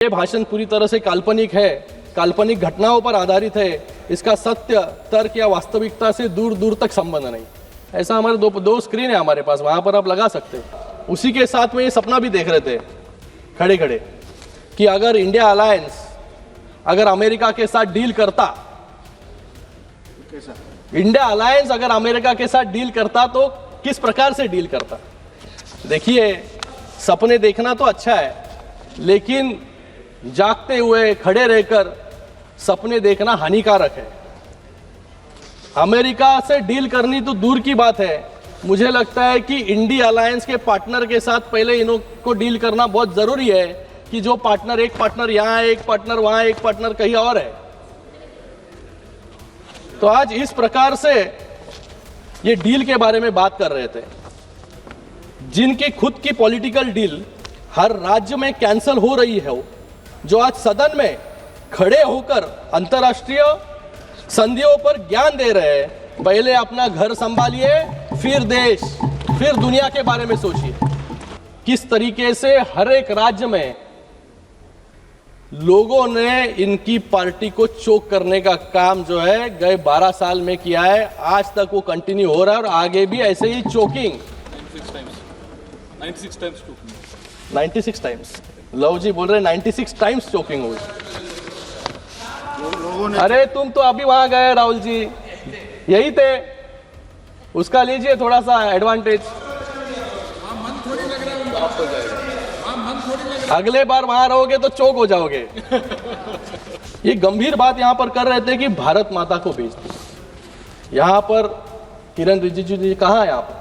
ये भाषण पूरी तरह से काल्पनिक है, काल्पनिक घटनाओं पर आधारित है। इसका सत्य, तर्क या वास्तविकता से दूर दूर तक संबंध नहीं। ऐसा हमारे दो स्क्रीन है हमारे पास, वहां पर आप लगा सकते हैं। उसी के साथ में ये सपना भी देख रहे थे खड़े खड़े कि अगर इंडिया अलायंस अगर अमेरिका के साथ डील करता, इंडिया अलायंस अगर अमेरिका के साथ डील करता तो किस प्रकार से डील करता। देखिए, सपने देखना तो अच्छा है, लेकिन जागते हुए खड़े रहकर सपने देखना हानिकारक है। अमेरिका से डील करनी तो दूर की बात है, मुझे लगता है कि इंडिया अलायंस के पार्टनर के साथ पहले इनको डील करना बहुत जरूरी है कि जो पार्टनर, एक पार्टनर यहां है, एक पार्टनर वहां, एक पार्टनर कहीं और है। तो आज इस प्रकार से ये डील के बारे में बात कर रहे थे, जिनकी खुद की पॉलिटिकल डील हर राज्य में कैंसिल हो रही है, जो आज सदन में खड़े होकर अंतर्राष्ट्रीय संधियों पर ज्ञान दे रहे हैं। पहले अपना घर संभालिए, फिर देश, फिर दुनिया के बारे में सोचिए। किस तरीके से हर एक राज्य में लोगों ने इनकी पार्टी को चोक करने का काम जो है गए 12 साल में किया है। आज तक वो कंटिन्यू हो रहा है और आगे भी ऐसे ही चोकिंग 96 टाइम्स लव जी बोल रहे 96 टाइम्स चोकिंग हुई। अरे तुम तो अभी वहां गए राहुल जी, यही थे, उसका लीजिए थोड़ा सा एडवांटेज। अगले बार वहां रहोगे तो चोक हो जाओगे। ये गंभीर बात यहां पर कर रहे थे कि भारत माता को बेच दी। यहां पर किरण रिजिजू जी कहा यहां पर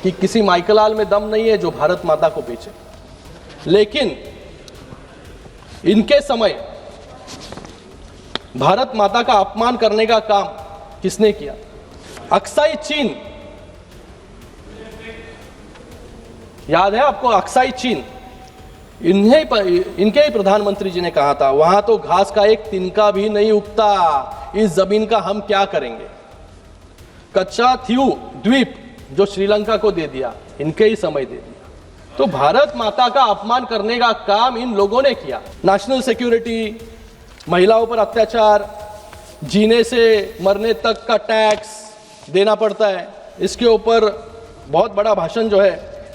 कि किसी माइकलाल में दम नहीं है जो भारत माता को बेचे। लेकिन इनके समय भारत माता का अपमान करने का काम किसने किया? अक्साई चीन, याद है आपको? अक्साई चीन, इनके ही प्रधानमंत्री जी ने कहा था वहां तो घास का एक तिनका भी नहीं उगता, इस जमीन का हम क्या करेंगे। कच्चा थीऊ द्वीप जो श्रीलंका को दे दिया, इनके ही समय दे दिया। तो भारत माता का अपमान करने का काम इन लोगों ने किया। नेशनल सिक्योरिटी, महिलाओं पर अत्याचार, जीने से मरने तक का टैक्स देना पड़ता है, इसके ऊपर बहुत बड़ा भाषण जो है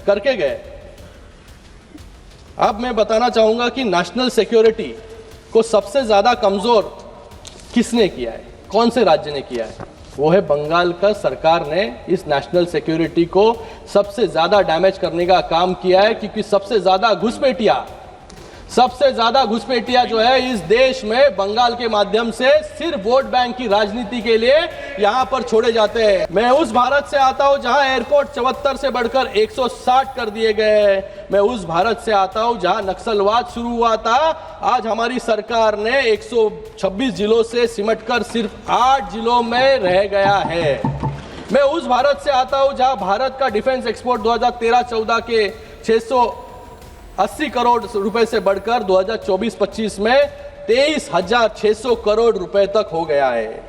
करके गए। अब मैं बताना चाहूंगा कि नेशनल सिक्योरिटी को सबसे ज्यादा कमजोर किसने किया है, कौन से राज्य ने किया है? वो है बंगाल का सरकार ने इस नेशनल सिक्योरिटी को सबसे ज्यादा डैमेज करने का काम किया है, क्योंकि सबसे ज्यादा घुसपैठिया जो है इस देश में बंगाल के माध्यम से सिर्फ वोट बैंक की राजनीति के लिए यहां पर छोड़े जाते हैं। मैं उस भारत से आता हूं जहां एयरपोर्ट 74 से बढ़कर 160 कर दिए गए। मैं उस भारत से आता हूं जहां नक्सलवाद शुरू हुआ था, आज हमारी सरकार ने 126 जिलों से सिमटकर सिर्फ 8 जिलों में रह गया है। मैं उस भारत से आता हूं जहां भारत का डिफेंस एक्सपोर्ट 2013-14 के 680 करोड़ रुपए से बढ़कर 2024-25 में 23,600 करोड़ रुपए तक हो गया है।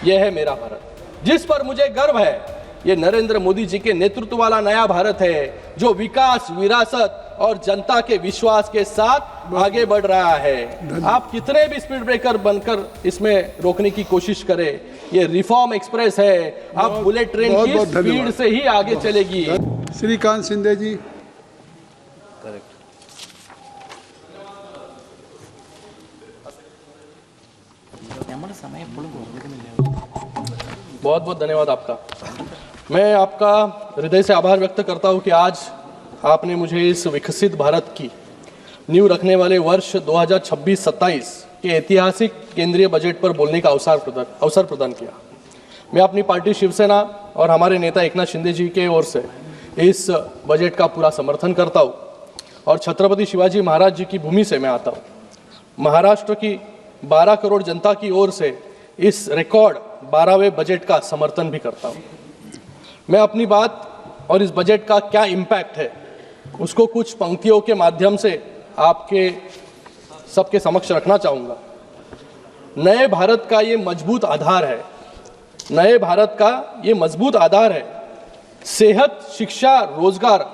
यह है मेरा भारत, जिस पर मुझे गर्व है। यह नरेंद्र मोदी जी के नेतृत्व वाला नया भारत है, जो विकास, विरासत और जनता के विश्वास के साथ आगे बढ़ रहा है। आप कितने भी स्पीड ब्रेकर बनकर इसमें रोकने की कोशिश करें, ये रिफॉर्म एक्सप्रेस है। आप बुलेट ट्रेन की स्पीड से ही आगे चलेगी। श्रीकांत शिंदे जी। बहुत बहुत धन्यवाद आपका। मैं आपका हृदय से आभार व्यक्त करता हूं कि आज आपने मुझे इस विकसित भारत की नींव रखने वाले वर्ष 2026-27 के ऐतिहासिक केंद्रीय बजट पर बोलने का अवसर प्रदान किया। मैं अपनी पार्टी शिवसेना और हमारे नेता एकनाथ शिंदे जी के ओर से इस बजट का पूरा समर्थन करता हूं और छत्रपति शिवाजी महाराज जी की भूमि से मैं आता हूं। महाराष्ट्र की 12 करोड़ जनता की ओर से इस रिकॉर्ड 12वें बजट का समर्थन भी करता हूं। मैं अपनी बात और इस बजट का क्या इम्पैक्ट है उसको कुछ पंक्तियों के माध्यम से आपके सबके समक्ष रखना चाहूँगा। नए भारत का ये मजबूत आधार है, नए भारत का ये मजबूत आधार है। सेहत, शिक्षा, रोजगार,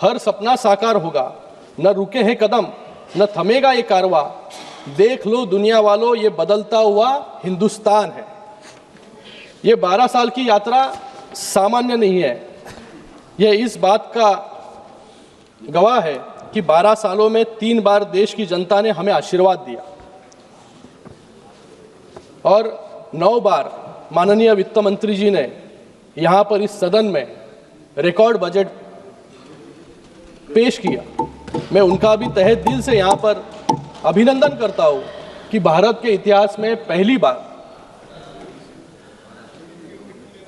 हर सपना साकार होगा। न रुके हैं कदम, न थमेगा ये कारवां। देख लो दुनिया वालों, ये बदलता हुआ हिंदुस्तान है। ये 12 साल की यात्रा सामान्य नहीं है। यह इस बात का गवाह है कि 12 सालों में 3 बार देश की जनता ने हमें आशीर्वाद दिया और 9 बार माननीय वित्त मंत्री जी ने यहाँ पर इस सदन में रिकॉर्ड बजट पेश किया। मैं उनका भी तहे दिल से यहाँ पर अभिनंदन करता हूँ कि भारत के इतिहास में पहली बार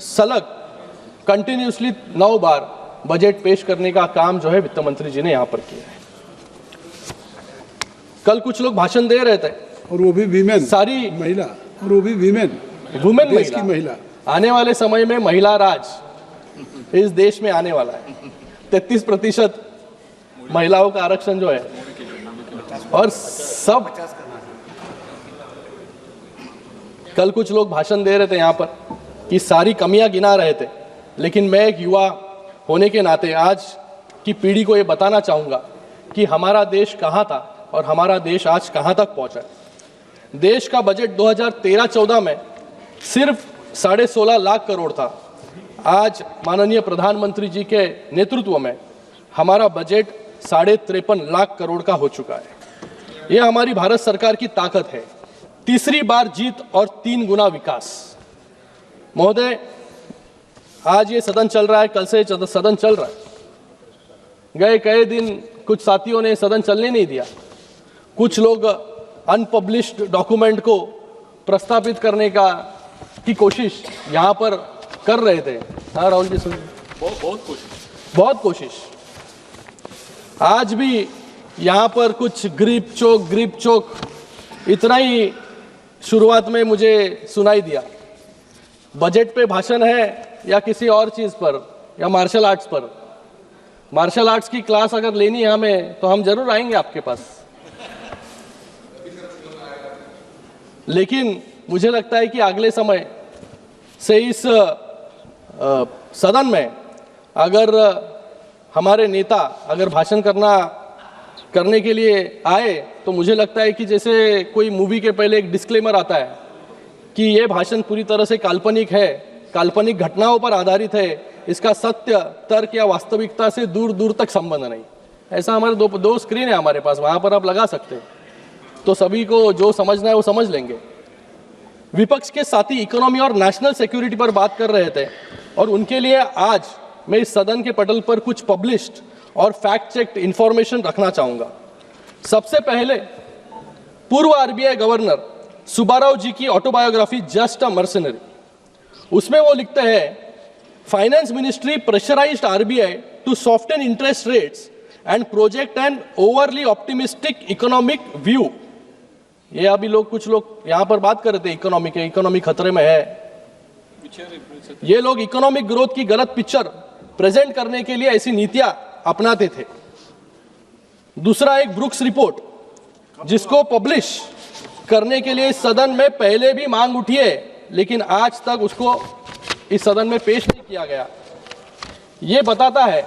सलग कंटिन्यूसली 9 बार बजट पेश करने का काम जो है वित्त मंत्री जी ने यहाँ पर किया है। कल कुछ लोग भाषण दे रहे थे और वो भी वीमेन, सारी महिला, और वो भी वीमेन देश की महिला। आने वाले समय में महिला राज इस देश में आने वाला है। 33% महिलाओं का आरक्षण जो है, और सब कल कुछ लोग भाषण दे रहे थे यहाँ पर कि सारी कमियां गिना रहे थे, लेकिन मैं एक युवा होने के नाते आज की पीढ़ी को ये बताना चाहूँगा कि हमारा देश कहाँ था और हमारा देश आज कहाँ तक पहुँचा है। देश का बजट 2013-14 में सिर्फ 16.5 लाख करोड़ था। आज माननीय प्रधानमंत्री जी के नेतृत्व में हमारा बजट 53.5 लाख करोड़ का हो चुका है। यह हमारी भारत सरकार की ताकत है। तीसरी बार जीत और 3 गुना विकास। महोदय, आज ये सदन चल रहा है, कल से सदन चल रहा है। गए कई दिन कुछ साथियों ने सदन चलने नहीं दिया। कुछ लोग अनपब्लिश्ड डॉक्यूमेंट को प्रस्तावित करने की कोशिश यहाँ पर कर रहे थे। हाँ राहुल जी, सुन, बहुत कोशिश। आज भी यहाँ पर कुछ ग्रिप चोक इतना ही शुरुआत में मुझे सुनाई दिया। बजट पे भाषण है या किसी और चीज पर, या मार्शल आर्ट्स पर। मार्शल आर्ट्स की क्लास अगर लेनी है हमें तो हम जरूर आएंगे आपके पास। लेकिन मुझे लगता है कि अगले समय से इस सदन में अगर हमारे नेता अगर भाषण करने के लिए आए तो मुझे लगता है कि जैसे कोई मूवी के पहले एक डिस्क्लेमर आता है कि ये भाषण पूरी तरह से काल्पनिक है, काल्पनिक घटनाओं पर आधारित है, इसका सत्य, तर्क या वास्तविकता से दूर दूर तक संबंध नहीं। ऐसा हमारे दो स्क्रीन है हमारे पास, वहां पर आप लगा सकते हैं, तो सभी को जो समझना है वो समझ लेंगे। विपक्ष के साथी इकोनॉमी और नेशनल सिक्योरिटी पर बात कर रहे थे और उनके लिए आज मैं इस सदन के पटल पर कुछ पब्लिश्ड और फैक्ट चेक्ड इंफॉर्मेशन रखना चाहूंगा। सबसे पहले पूर्व आरबीआई गवर्नर सुब्बाराव जी की ऑटोबायोग्राफी जस्ट अ मर्सनरी, उसमें वो लिखते हैं, finance ministry pressurised RBI to soften interest rates and project an overly optimistic economic view. ये अभी कुछ लोग यहाँ पर बात कर रहे थे इकोनॉमी खतरे में है। ये लोग इकोनॉमिक ग्रोथ की गलत पिक्चर प्रेजेंट करने के लिए ऐसी नीतियां अपनाते थे। दूसरा एक ब्रुक्स रिपोर्ट, जिसको पब्लिश करने के लिए इस सदन में पहले भी मांग उठी है, लेकिन आज तक उसको इस सदन में पेश नहीं किया गया। यह बताता है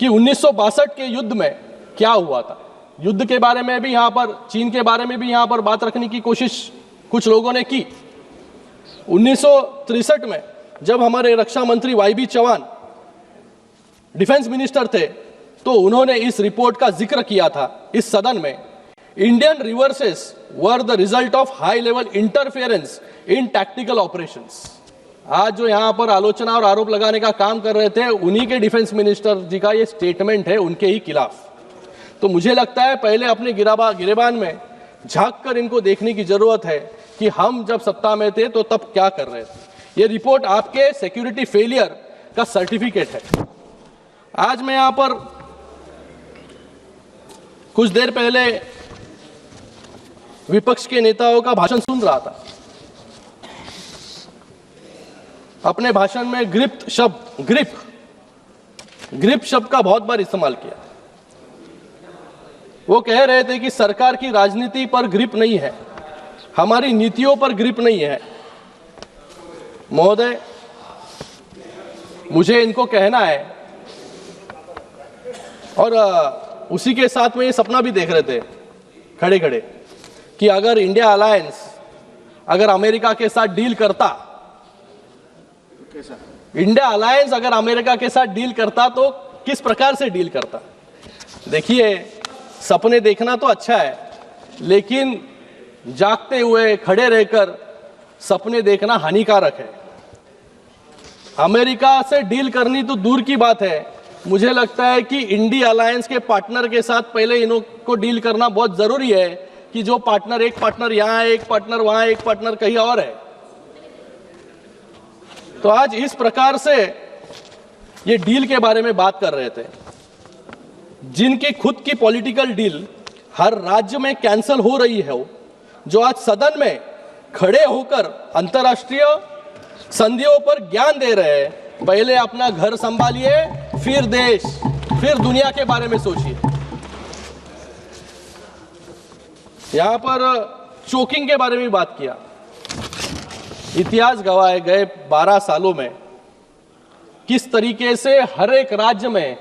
कि 1962 के युद्ध में क्या हुआ था। युद्ध के बारे में भी यहां पर, चीन के बारे में भी यहां पर बात रखने की कोशिश कुछ लोगों ने की। 1963 में जब हमारे रक्षा मंत्री वाईबी चौहान डिफेंस मिनिस्टर थे तो उन्होंने इस रिपोर्ट का जिक्र किया था इस सदन में। Indian reverses were the result of high level interference in tactical operations. आज जो यहां पर आलोचना और आरोप लगाने का काम कर रहे थे, उन्हीं के डिफेंस मिनिस्टर जी का ये स्टेटमेंट है, उनके ही खिलाफ। तो मुझे लगता है पहले अपने गिरेबान में झांक कर इनको देखने की जरूरत है कि हम जब सत्ता में थे तो तब क्या कर रहे थे। ये रिपोर्ट आपके सिक्योरिटी फेलियर का सर्टिफिकेट है। आज मैं यहां पर कुछ देर पहले विपक्ष के नेताओं का भाषण सुन रहा था। अपने भाषण में ग्रिप शब्द का बहुत बार इस्तेमाल किया। वो कह रहे थे कि सरकार की राजनीति पर ग्रिप नहीं है, हमारी नीतियों पर ग्रिप नहीं है। महोदय, मुझे इनको कहना है और उसी के साथ में ये सपना भी देख रहे थे खड़े खड़े कि अगर इंडिया अलायंस अगर अमेरिका के साथ डील करता, इंडिया अलायंस अगर अमेरिका के साथ डील करता तो किस प्रकार से डील करता। देखिए, सपने देखना तो अच्छा है, लेकिन जागते हुए खड़े रहकर सपने देखना हानिकारक है। अमेरिका से डील करनी तो दूर की बात है, मुझे लगता है कि इंडिया अलायंस के पार्टनर के साथ पहले इन्हों को डील करना बहुत जरूरी है कि जो पार्टनर, एक पार्टनर यहां है, एक पार्टनर वहां, एक पार्टनर कहीं और है। तो आज इस प्रकार से ये डील के बारे में बात कर रहे थे, जिनकी खुद की पॉलिटिकल डील हर राज्य में कैंसिल हो रही है, जो आज सदन में खड़े होकर अंतर्राष्ट्रीय संधियों पर ज्ञान दे रहे हैं। पहले अपना घर संभालिए, फिर देश, फिर दुनिया के बारे में सोचिए। यहां पर चोकिंग के बारे में बात किया। इतिहास गवाह है गए 12 सालों में किस तरीके से हर एक राज्य में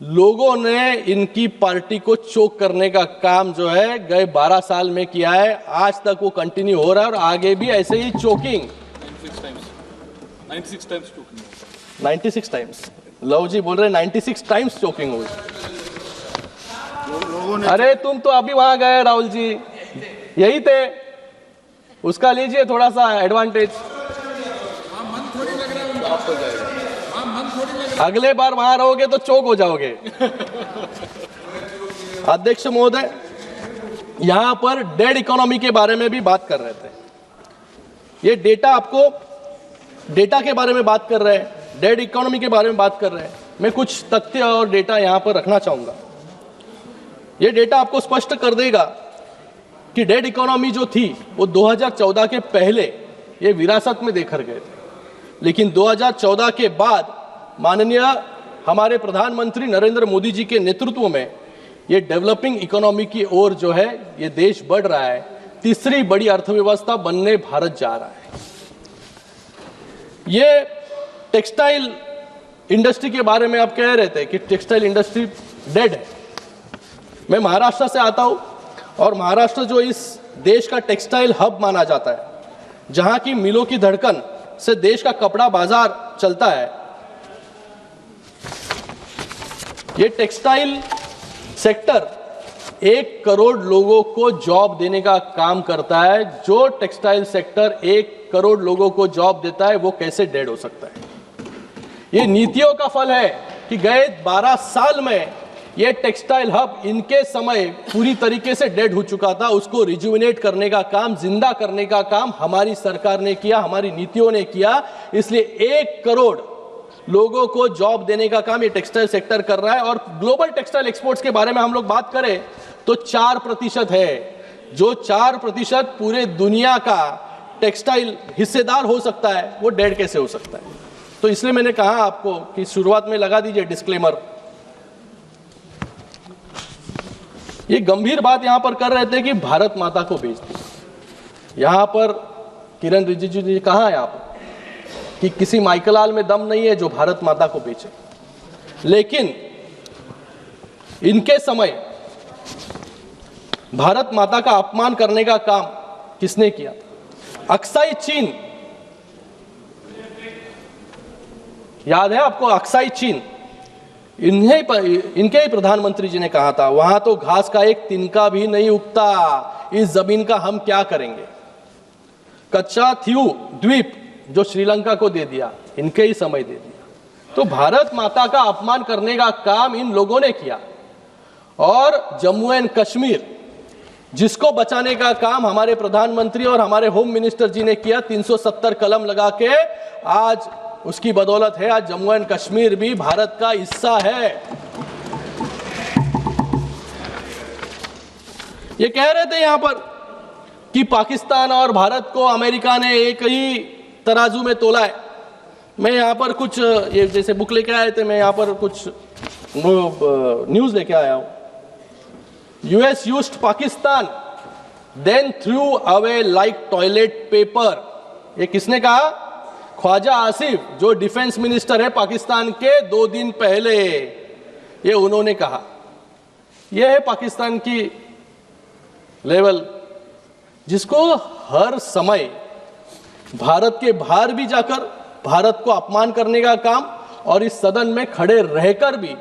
लोगों ने इनकी पार्टी को चोक करने का काम जो है गए 12 साल में किया है। आज तक वो कंटिन्यू हो रहा है और आगे भी ऐसे ही चोकिंग 96 टाइम्स लव जी बोल रहे 96 टाइम्स चोकिंग हुई। अरे तुम तो अभी वहां गए राहुल जी, यही थे, उसका लीजिए थोड़ा सा एडवांटेज। अगले बार वहां रहोगे तो चौक हो जाओगे। अध्यक्ष महोदय, यहां पर डेड इकोनॉमी के बारे में भी बात कर रहे थे। ये डेटा आपको, डेटा के बारे में बात कर रहे हैं, डेड इकोनॉमी के बारे में बात कर रहे हैं। मैं कुछ तथ्य और डेटा यहां पर रखना चाहूंगा। ये डेटा आपको स्पष्ट कर देगा कि डेड इकोनॉमी जो थी वो 2014 के पहले ये विरासत में देकर गए थे, लेकिन 2014 के बाद माननीय हमारे प्रधानमंत्री नरेंद्र मोदी जी के नेतृत्व में ये डेवलपिंग इकोनॉमी की ओर जो है ये देश बढ़ रहा है। तीसरी बड़ी अर्थव्यवस्था बनने भारत जा रहा है। ये टेक्सटाइल इंडस्ट्री के बारे में आप कह रहे थे कि टेक्सटाइल इंडस्ट्री डेड है। मैं महाराष्ट्र से आता हूं और महाराष्ट्र जो इस देश का टेक्सटाइल हब माना जाता है, जहां की मिलों की धड़कन से देश का कपड़ा बाजार चलता है, ये टेक्सटाइल सेक्टर 1 करोड़ लोगों को जॉब देने का काम करता है। जो टेक्सटाइल सेक्टर 1 करोड़ लोगों को जॉब देता है वो कैसे डेड हो सकता है? ये नीतियों का फल है कि गए 12 साल में ये टेक्सटाइल हब इनके समय पूरी तरीके से डेड हो चुका था। उसको रिजुविनेट करने का काम, जिंदा करने का काम हमारी सरकार ने किया, हमारी नीतियों ने किया। इसलिए 1 करोड़ लोगों को जॉब देने का काम ये टेक्सटाइल सेक्टर कर रहा है। और ग्लोबल टेक्सटाइल एक्सपोर्ट्स के बारे में हम लोग बात करें तो 4% है। जो 4% पूरे दुनिया का टेक्सटाइल हिस्सेदार हो सकता है, वो डेड कैसे हो सकता है? तो इसलिए मैंने कहा आपको कि शुरुआत में लगा दीजिए डिस्क्लेमर। ये गंभीर बात यहां पर कर रहे थे कि भारत माता को बेच दी। यहां पर किरण रिजिजू जी कहा है आप कि किसी माइकलाल में दम नहीं है जो भारत माता को बेचे, लेकिन इनके समय भारत माता का अपमान करने का काम किसने किया? अक्साई चीन, याद है आपको? अक्साई चीन, इनके ही प्रधानमंत्री जी ने कहा था वहां तो घास का एक तिनका भी नहीं उगता, इस जमीन का हम क्या करेंगे? कच्चा थीऊ द्वीप जो श्रीलंका को दे दिया, इनके ही समय दे दिया। तो भारत माता का अपमान करने का काम इन लोगों ने किया। और जम्मू एंड कश्मीर जिसको बचाने का काम हमारे प्रधानमंत्री और हमारे होम मिनिस्टर जी ने किया, 370 कलम लगा के, आज उसकी बदौलत है आज जम्मू एंड कश्मीर भी भारत का हिस्सा है। ये कह रहे थे यहां पर कि पाकिस्तान और भारत को अमेरिका ने एक ही तराजू में तोला है। मैं यहां पर कुछ ये जैसे बुक लेके आए थे, मैं यहां पर कुछ न्यूज लेके आया हूं। US used Pakistan then threw away like toilet paper. ये किसने कहा? ख्वाजा आसिफ, जो डिफेंस मिनिस्टर है पाकिस्तान के, 2 दिन पहले ये उन्होंने कहा। यह है पाकिस्तान की लेवल, जिसको हर समय भारत के बाहर भी जाकर भारत को अपमान करने का काम और इस सदन में खड़े रहकर भी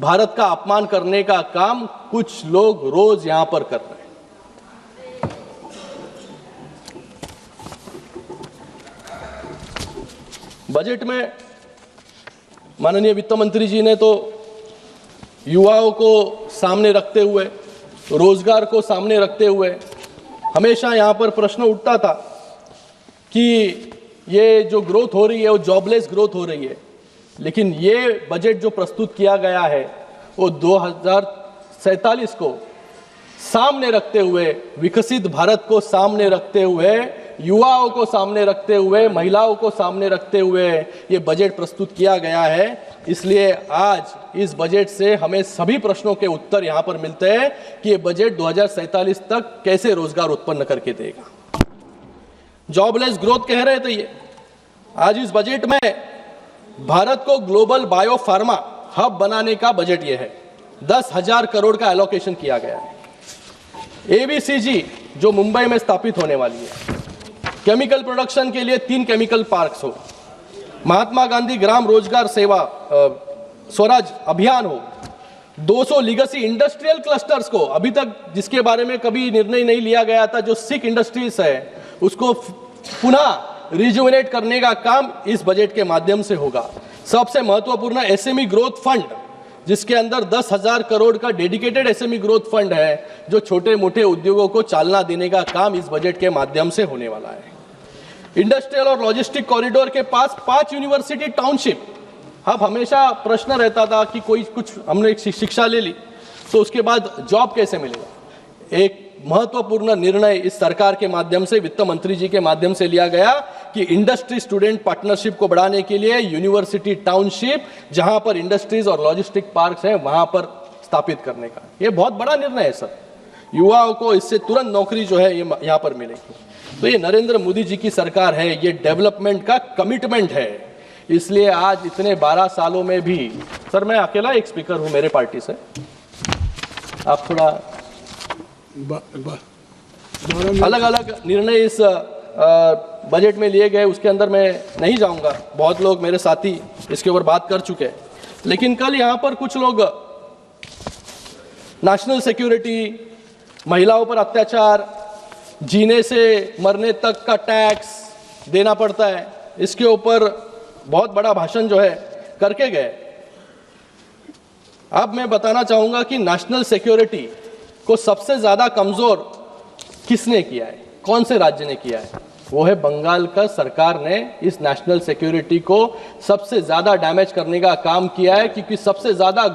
भारत का अपमान करने का काम कुछ लोग रोज यहां पर कर रहे हैं। बजट में माननीय वित्त मंत्री जी ने तो युवाओं को सामने रखते हुए, रोजगार को सामने रखते हुए हमेशा यहां पर प्रश्न उठता था कि ये जो ग्रोथ हो रही है वो जॉबलेस ग्रोथ हो रही है, लेकिन ये बजट जो प्रस्तुत किया गया है वो 2047 को सामने रखते हुए, विकसित भारत को सामने रखते हुए, युवाओं को सामने रखते हुए, महिलाओं को सामने रखते हुए ये बजट प्रस्तुत किया गया है। इसलिए आज इस बजट से हमें सभी प्रश्नों के उत्तर यहां पर मिलते हैं कि ये बजट 2047 तक कैसे रोजगार उत्पन्न करके देगा। जॉबलेस ग्रोथ कह रहे थे ये, आज इस बजट में भारत को ग्लोबल बायो फार्मा हब बनाने का बजट ये है। 10,000 करोड़ का एलोकेशन किया गया है। एबीसीजी जो मुंबई में स्थापित होने वाली है, केमिकल प्रोडक्शन के लिए 3 केमिकल पार्क्स हो, महात्मा गांधी ग्राम रोजगार सेवा स्वराज अभियान हो, 200 लीगेसी इंडस्ट्रियल क्लस्टर्स को, अभी तक जिसके बारे में कभी निर्णय नहीं लिया गया था, जो सिक इंडस्ट्रीज है उसको पुनः रिजुवेनेट करने का काम इस बजट के माध्यम से होगा। सबसे महत्वपूर्ण एसएमई ग्रोथ फंड, जिसके अंदर 10,000 करोड़ का डेडिकेटेड एसएमई ग्रोथ फंड है, जो छोटे मोटे उद्योगों को चालना देने का काम इस बजट के माध्यम से होने वाला है। इंडस्ट्रियल और लॉजिस्टिक कॉरिडोर के पास 5 यूनिवर्सिटी टाउनशिप। अब हमेशा प्रश्न रहता था कि कोई कुछ हमने शिक्षा ले ली तो उसके बाद जॉब कैसे मिलेगा। एक महत्वपूर्ण निर्णय इस सरकार के माध्यम से, वित्त मंत्री जी के माध्यम से लिया गया कि इंडस्ट्री स्टूडेंट पार्टनरशिप को बढ़ाने के लिए यूनिवर्सिटी टाउनशिप, जहां पर इंडस्ट्रीज और लॉजिस्टिक पार्क्स हैं, वहां पर स्थापित करने का ये बहुत बड़ा निर्णय है सर। युवाओं को इससे तुरंत नौकरी जो है ये यहाँ पर मिलेगी। तो ये नरेंद्र मोदी जी की सरकार है, ये डेवलपमेंट का कमिटमेंट है। इसलिए आज इतने 12 सालों में भी, सर मैं अकेला एक स्पीकर हूं मेरे पार्टी से, आप थोड़ा अलग अलग निर्णय इस बजट में लिए गए, उसके अंदर मैं नहीं जाऊंगा, बहुत लोग मेरे साथी इसके ऊपर बात कर चुके हैं। लेकिन कल यहां पर कुछ लोग नेशनल सिक्योरिटी, महिलाओं पर अत्याचार, जीने से मरने तक का टैक्स देना पड़ता है, इसके ऊपर बहुत बड़ा भाषण जो है करके गए। अब मैं बताना चाहूंगा कि नेशनल सिक्योरिटी को सबसे ज्यादा कमजोर किसने किया है, कौन से राज्य ने किया है? वो है बंगाल का सरकार ने इस नेशनल सिक्योरिटी को सबसे ज्यादा डैमेज करने का काम किया है, क्योंकि सबसे ज्यादा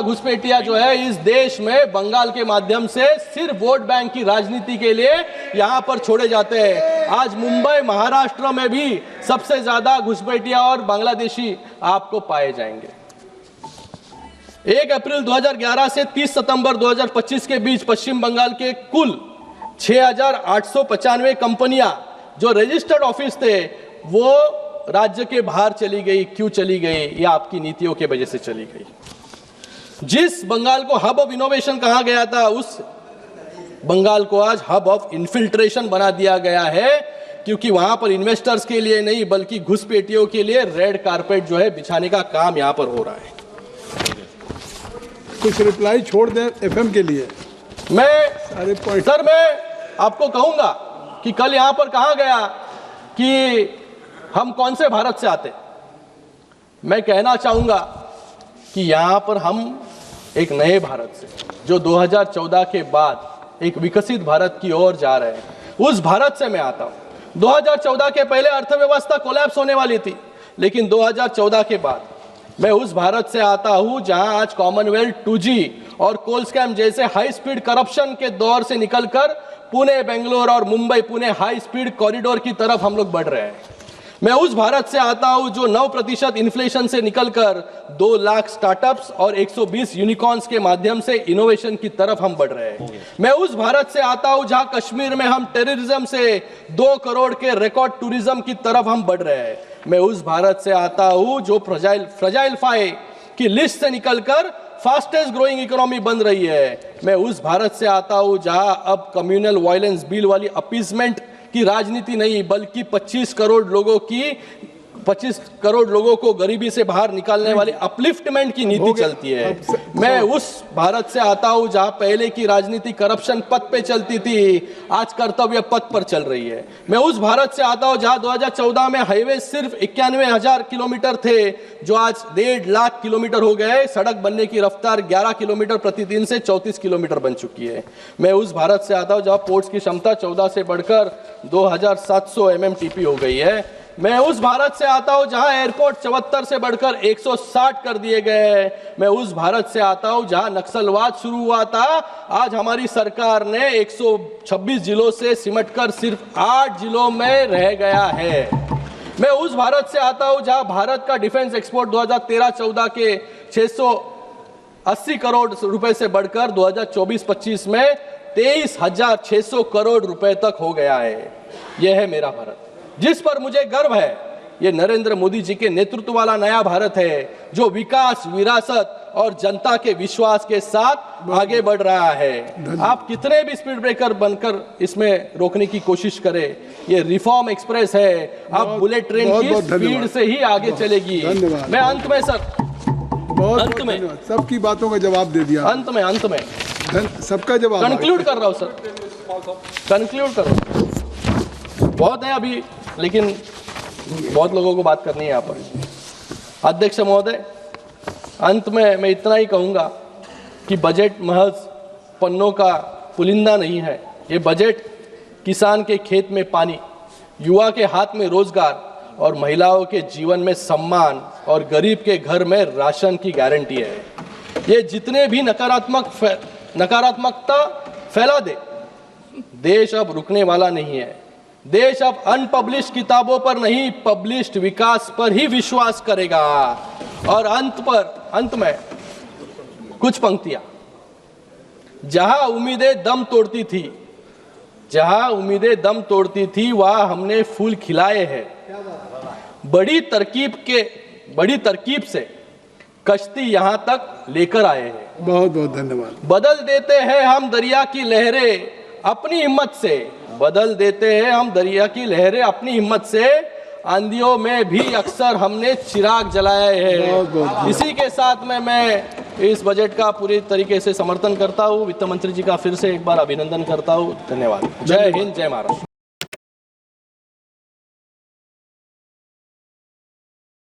घुसपैठिया जो है इस देश में बंगाल के माध्यम से सिर्फ वोट बैंक की राजनीति के लिए यहां पर छोड़े जाते हैं। आज मुंबई, महाराष्ट्र में भी सबसे ज्यादा घुसपैठिया और बांग्लादेशी आपको पाए जाएंगे। 1 अप्रैल 2011 से 30 सितंबर 2025 के बीच पश्चिम बंगाल के कुल 6,895 कंपनियां जो रजिस्टर्ड ऑफिस थे वो राज्य के बाहर चली गई। क्यों चली गई? ये आपकी नीतियों के वजह से चली गई। जिस बंगाल को हब ऑफ इनोवेशन कहा गया था, उस बंगाल को आज हब ऑफ इन्फिल्ट्रेशन बना दिया गया है, क्योंकि वहां पर इन्वेस्टर्स के लिए नहीं बल्कि घुसपैठियों के लिए रेड कारपेट जो है बिछाने का काम यहां पर हो रहा है। कुछ रिप्लाई छोड़ दें एफएम के लिए। सर मैं आपको कहूंगा कि कल यहां पर कहा गया कि हम कौन से भारत से आते। मैं कहना चाहूंगा कि यहां पर हम एक नए भारत से, जो 2014 के बाद एक विकसित भारत की ओर जा रहे हैं, उस भारत से मैं आता हूं। 2014 के पहले अर्थव्यवस्था कोलैप्स होने वाली थी, लेकिन 2014 के बाद मैं उस भारत से आता हूं जहां आज कॉमनवेल्थ, 2G और कोल स्कैम जैसे हाई स्पीड करप्शन के दौर से निकलकर पुणे, बेंगलोर और Mumbai Pune high speed corridor की तरफ हम लोग बढ़ रहे हैं। मैं उस भारत से आता हूं जो 9% इन्फ्लेशन से निकलकर 2 लाख स्टार्टअप्स और 120 यूनिकॉर्न्स के माध्यम से इनोवेशन की तरफ हम बढ़ रहे हैं। मैं उस भारत से आता हूं जहां कश्मीर में हम टेररिज्म से 2 करोड़ के रिकॉर्ड टूरिज्म की तरफ हम बढ़ रहे हैं। मैं उस भारत से आता हूं जो फ्रजाइल की लिस्ट से निकलकर फास्टेस्ट ग्रोइंग इकोनॉमी बन रही है। मैं उस भारत से आता हूं जहां अब कम्युनल वायलेंस बिल वाली अपीसमेंट की राजनीति नहीं, बल्कि 25 करोड़ लोगों को गरीबी से बाहर निकालने वाली अपलिफ्टमेंट की नीति चलती है। मैं उस भारत से आता हूं जहां पहले की राजनीति करप्शन पथ पे चलती थी, आज कर्तव्य पथ पर चल रही है। मैं उस भारत से आता हूं जहां 2014 में हाईवे सिर्फ 91,000 किलोमीटर थे, जो आज 1.5 लाख किलोमीटर हो गए। सड़क बनने की रफ्तार 11 किलोमीटर प्रतिदिन से 34 किलोमीटर बन चुकी है। मैं उस भारत से आता हूं जहां पोर्ट्स की क्षमता 14 से बढ़कर 2700 MMTP हो गई है। मैं उस भारत से आता हूं जहां एयरपोर्ट 74 से बढ़कर 160 कर दिए गए। मैं उस भारत से आता हूं जहां नक्सलवाद शुरू हुआ था, आज हमारी सरकार ने 126 जिलों से सिमटकर सिर्फ 8 जिलों में रह गया है। मैं उस भारत से आता हूं जहां भारत का डिफेंस एक्सपोर्ट 2013-14 के 680 करोड़ रुपए से बढ़कर 2024-25 में 23,600 करोड़ रुपए तक हो गया है। यह है मेरा भारत, जिस पर मुझे गर्व है। ये नरेंद्र मोदी जी के नेतृत्व वाला नया भारत है, जो विकास, विरासत और जनता के विश्वास के साथ आगे बढ़ रहा है। आप कितने भी स्पीड ब्रेकर बनकर इसमें रोकने की कोशिश करें, ये रिफॉर्म एक्सप्रेस है। आप बुलेट ट्रेन की स्पीड से ही आगे चलेगी। मैं अंत में सर, बहुत में सबकी बातों का जवाब दे दिया। अंत में सबका जवाब कंक्लूड कर रहा हूँ सर, कंक्लूड कर रहा हूँ। बहुत है अभी, लेकिन बहुत लोगों को बात करनी है यहाँ पर। अध्यक्ष महोदय, अंत में मैं इतना ही कहूँगा कि बजट महज पन्नों का पुलिंदा नहीं है। ये बजट किसान के खेत में पानी, युवा के हाथ में रोजगार और महिलाओं के जीवन में सम्मान और गरीब के घर में राशन की गारंटी है। ये जितने भी नकारात्मकता फैला दे, देश अब रुकने वाला नहीं है। देश अब अनपब्लिश्ड किताबों पर नहीं, पब्लिश्ड विकास पर ही विश्वास करेगा। और अंत में कुछ पंक्तियां, जहां उम्मीदें दम तोड़ती थी वहां हमने फूल खिलाए हैं। बड़ी तरकीब से कश्ती यहां तक लेकर आए हैं। बहुत बहुत धन्यवाद। बदल देते हैं हम दरिया की लहरें अपनी हिम्मत से, बदल देते हैं हम दरिया की लहरें अपनी हिम्मत से। आंधियों में भी अक्सर हमने चिराग जलाए हैं। इसी के साथ में मैं इस बजट का पूरी तरीके से समर्थन करता हूं। वित्त मंत्री जी का फिर से एक बार अभिनंदन करता हूं। धन्यवाद। जय हिंद, जय महाराष्ट्र।